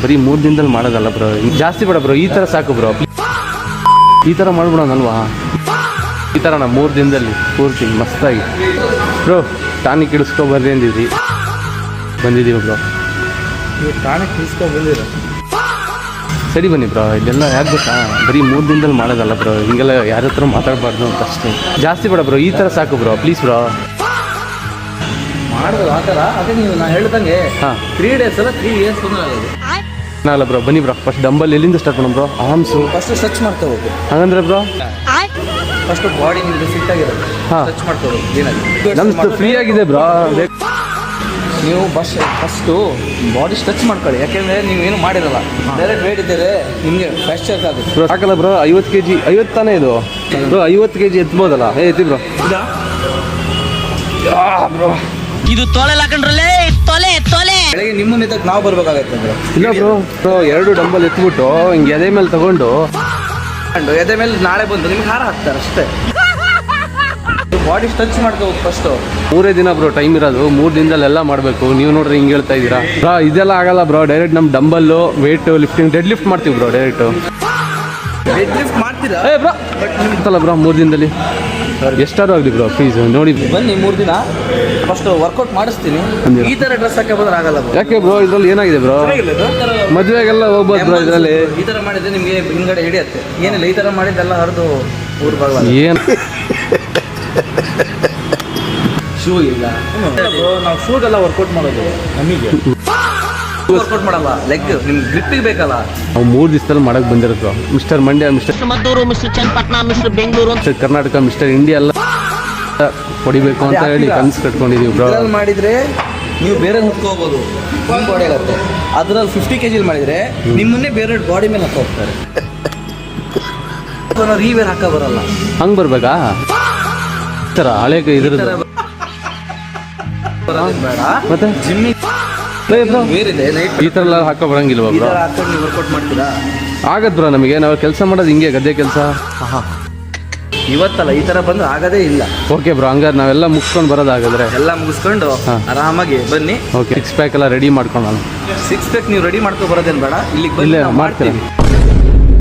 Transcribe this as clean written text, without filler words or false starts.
ಬರೀ 3 ದಿನದಲ್ಲಿ ಮಾಡೋದಲ್ಲ ಬ್ರೋ, ಜಾಸ್ತಿ ಬೇಡ ಬ್ರೋ, ಈ ಥರ ಸಾಕು ಬ್ರೋ, ಈ ಥರ ಮಾಡ್ಬಿಡೋಣಲ್ವಾ? ಈ ಥರ 3 ದಿನದಲ್ಲಿ ಪೂರ್ತಿ ಮಸ್ತಾಗಿ ಬ್ರೋ. ಟಾನಿಕ್ ಇಳಿಸ್ಕೊ ಬರ್ರಿ ಅಂದಿದ್ವಿ, ಬಂದಿದ್ದೀವಿ ಬ್ರೋ. ಟಾನಿಕ್ ಇಳಿಸ್ಕೊ ಬಂದಿರ ಸರಿ ಬನ್ನಿ ಬ್ರೋ. ಇದೆಲ್ಲ ಯಾಕೆ ಗೊತ್ತಾ, ಬರೀ 3 ದಿನದಲ್ಲಿ ಮಾಡೋದಲ್ಲ ಬ್ರೋ, ಹಿಂಗೆಲ್ಲ ಯಾರ ಹತ್ರ ಮಾತಾಡಬಾರ್ದು ಅಂತ ಅಷ್ಟೇ. ಜಾಸ್ತಿ ಬೇಡ ಬ್ರೋ, ಈ ಥರ ಸಾಕು ಬ್ರೋ, ಪ್ಲೀಸ್ ಬ್ರೋ. ಮಾಡೋದು ಆ ಥರ. ಅದೇ ನೀವು ನಾನು ಹೇಳ್ದಂಗೆ ಹಾಂ 3 days ಅಲ್ಲ 3 years ತೊಂದರೆ ಆಗೋದು. ಅಲ್ಲ ಬ್ರೋ, ಬನ್ನಿ ಬ್ರೋ. ಫಸ್ಟ್ ಡಂಬಲ್ ಎಲ್ಲಿಂದ ಸ್ಟಾರ್ಟ್ ಮಾಡೋಣ ಬ್ರೋ? ಆರ್ಮ್ಸು ಫಸ್ಟ್ ಸ್ಟ್ರೆಚ್ ಮಾಡ್ಕೋಬೇಕು. ಹಾಗಂದ್ರೆ ಬ್ರೋ ಫಸ್ಟ್ ಬಾಡಿ ನಿಮಗೆ ಫಿಟ್ ಆಗಿರೋದು ಹಾಂ ಸ್ಟ್ರೆಚ್ ಮಾಡ್ಕೋಬೇಕು. ಏನಾಗಿ ನಮ್ದು ಫ್ರೀ ಆಗಿದೆ ಬ್ರೋ. ನೀವು ಫಸ್ಟು ಬಾಡಿ ಸ್ಟ್ರೆಚ್ ಮಾಡ್ಕೊಳ್ಳಿ. ಯಾಕೆಂದರೆ ನೀವೇನು ಮಾಡಿರಲ್ಲ, ಡೈರೆಕ್ಟ್ ವೇಟ್ ಇದ್ದರೆ ನಿಮಗೆ ಫ್ಯಾಕ್ಚರ್ ಆಗುತ್ತೆ ಬ್ರೋ. ಸಾಕಲ್ಲ ಬ್ರೋ, 50 kg 50 ತಾನೇ ಇದು ಬ್ರೋ, 50 kg ಎತ್ಬೋದಲ್ಲ? ಎತ್ತಿ ಬ್ರೋ. ಬ್ರೋ ಇದು ತೊಲೆ ಹಾಕೊಂಡ್ರಲ್ಲೇ, ತೊಲೆ ತೊಲೆ. ಬೆಳಗ್ಗೆ ನಿಮ್ಮನ್ನ ಎತ್ತಕ್ಕೆ ನಾವು ಬರ್ಬೇಕಾಗತ್ತೆ ಬ್ರೋ. ಇಲ್ಲ ಬ್ರೋ, 2 ಡಂಬಲ್ ಎತ್ಬಿಟ್ಟು ಹಿಂಗೆ ಎದೆ ಮೇಲೆ ತಗೊಂಡು ಎದೆ ಮೇಲೆ ನಾಳೆ ಬಂದು ನಿಮ್ಗೆ ಹಾರ ಹಾಕ್ತಾರೆ ಅಷ್ಟೇ. ಬಾಡಿ ಸ್ಟ್ರೆಚ್ ಮಾಡ್ಕೋಬೇಕು ಫಸ್ಟು. 3 ದಿನ ಬ್ರೋ ಟೈಮ್ ಇರೋದು, 3 ದಿನದಲ್ಲೆಲ್ಲ ಮಾಡಬೇಕು. ನೀವು ನೋಡ್ರಿ ಹಿಂಗೆ ಹೇಳ್ತಾ ಇದ್ದೀರಾ ಬ್ರೋ. ಇದೆಲ್ಲ ಆಗಲ್ಲ ಬ್ರೋ. ಡೈರೆಕ್ಟ್ ನಮ್ಮ ಡಂಬಲ್ಲು ವೇಟ್ ಲಿಫ್ಟಿಂಗ್ ಡೆಡ್ ಲಿಫ್ಟ್ ಮಾಡ್ತೀವಿ ಬ್ರೋ ಡೈರೆಕ್ಟು. ಡೆಡ್ ಲಿಫ್ಟ್ ಮಾಡ್ತೀರಾ? ಬ್ರೋ ಬಟ್ ಬ್ರೋ 3 ದಿನದಲ್ಲಿ ಎಷ್ಟಾರು ಆಗಲಿ ಬ್ರೋ, ಪ್ಲೀಸ್ ನೋಡಿ ಬನ್ನಿ. 3 ದಿನ ಫಸ್ಟ್ ವರ್ಕೌಟ್ ಮಾಡಿಸ್ತೀನಿ. ಈ ಥರ ಡ್ರೆಸ್ ಹಾಕಿ ಬಂದ್ರೆ ಆಗಲ್ಲ ಬ್ರೋ. ಯಾಕೆ ಬ್ರೋ, ಇದ್ರಲ್ಲಿ ಏನಾಗಿದೆ ಬ್ರೋ? ಮದುವೆಗೆಲ್ಲ ಹೋಗ್ಬೋದು ಬ್ರೋ ಇದರಲ್ಲಿ. ಈ ಥರ ಮಾಡಿದ್ರೆ ನಿಮಗೆ ಹಿಂಗಡೆ ಹಿಡಿಯುತ್ತೆ. ಏನಿಲ್ಲ, ಈ ಥರ ಮಾಡಿದ್ದೆಲ್ಲ ಹರಿದು ಊರು ಬರಲ್ಲ. ಏನು ಶೂ ಇಲ್ಲ ಬ್ರೋ, ನಾವು ಶೂಗೆಲ್ಲ ವರ್ಕೌಟ್ ಮಾಡೋದು. ನಮಗೆ ವರ್ಕೌಟ್ ಮಾಡಲ್ಲ, ಲೆಗ್ ನಿಮ್ಗೆ ಗ್ರಿಪ್ಪಿಗೆ ಬೇಕಲ್ಲ. ನಾವು 3 ದಿವಸದಲ್ಲಿ ಮಾಡಕ್ಕೆ ಬಂದಿರೋದು. Mister Mandya, mister Maddur, mister Channapatna, mister Bengaluru, mister Karnataka, mister India ಎಲ್ಲ ಹೊಡಿಬೇಕು ಅಂತ ಹೇಳಿ ಕನಸು ಕಟ್ಕೊಂಡಿದ್ದೀವಿ ಬ್ರೋ. ಇದ್ರಲ್ಲಿ ಮಾಡಿದರೆ ನೀವು ಬೇರೆ ಹೊತ್ಕೋಬೋದು, ನಿಮ್ಮ ಬಾಡಿ ಆಗುತ್ತೆ. ಅದರಲ್ಲಿ 50 kg ಮಾಡಿದರೆ ನಿಮ್ಮನ್ನೇ ಬೇರೆ ಬಾಡಿ ಮೇಲೆ ಹಾಕಿ ಹೋಗ್ತಾರೆ. ರೀವೇರ್ ಹಾಕ ಬರಲ್ಲ. ಹಂಗೆ ಬರ್ಬೇಕಾ? ಈ ಥರ ಹಳೆ ಇದ್ರದ್ದು ಬೇಡ. ಮತ್ತೆ ಜಿಮ್ಮಿಗೆ ಬೇರಿದೆ ನೈಟ್ ಈ ಥರ ಎಲ್ಲ ಹಾಕೋ ಬರಂಗಿಲ್ವಾ ಈ ಬ್ರೋ? ಥರ ಹಾಕೊಂಡು ನೀವು ವರ್ಕೌಟ್ ಮಾಡ್ತೀರಾ? ಆಗತ್ತೆ ಬ್ರೋ. ನಮಗೆ ನಾವು ಕೆಲಸ ಮಾಡೋದು ಹಿಂಗೆ, ಗದ್ದೆ ಕೆಲಸ. ಇವತ್ತಲ್ಲ, ಈ ಥರ ಬಂದು ಆಗೋದೇ ಇಲ್ಲ. ಓಕೆ ಬ್ರೋ, ಹಂಗಾರೆ ನಾವೆಲ್ಲ ಮುಗಿಸ್ಕೊಂಡು ಬರೋದಾಗಾದ್ರೆ ಎಲ್ಲ ಮುಗಿಸ್ಕೊಂಡು ಆರಾಮಾಗಿ ಬನ್ನಿ. ಓಕೆ, 6 ಪ್ಯಾಕ್ ಎಲ್ಲ ರೆಡಿ ಮಾಡ್ಕೊಂಡು 6 ಪ್ಯಾಕ್ ನೀವು ರೆಡಿ ಮಾಡ್ಕೊ ಬರೋದೇನು ಬೇಡ, ಇಲ್ಲಿಗೆ ಇಲ್ಲೇ ಬಂದು ಮಾಡ್ತೀರಾ? ಮಾಡ್ತೀವಿ.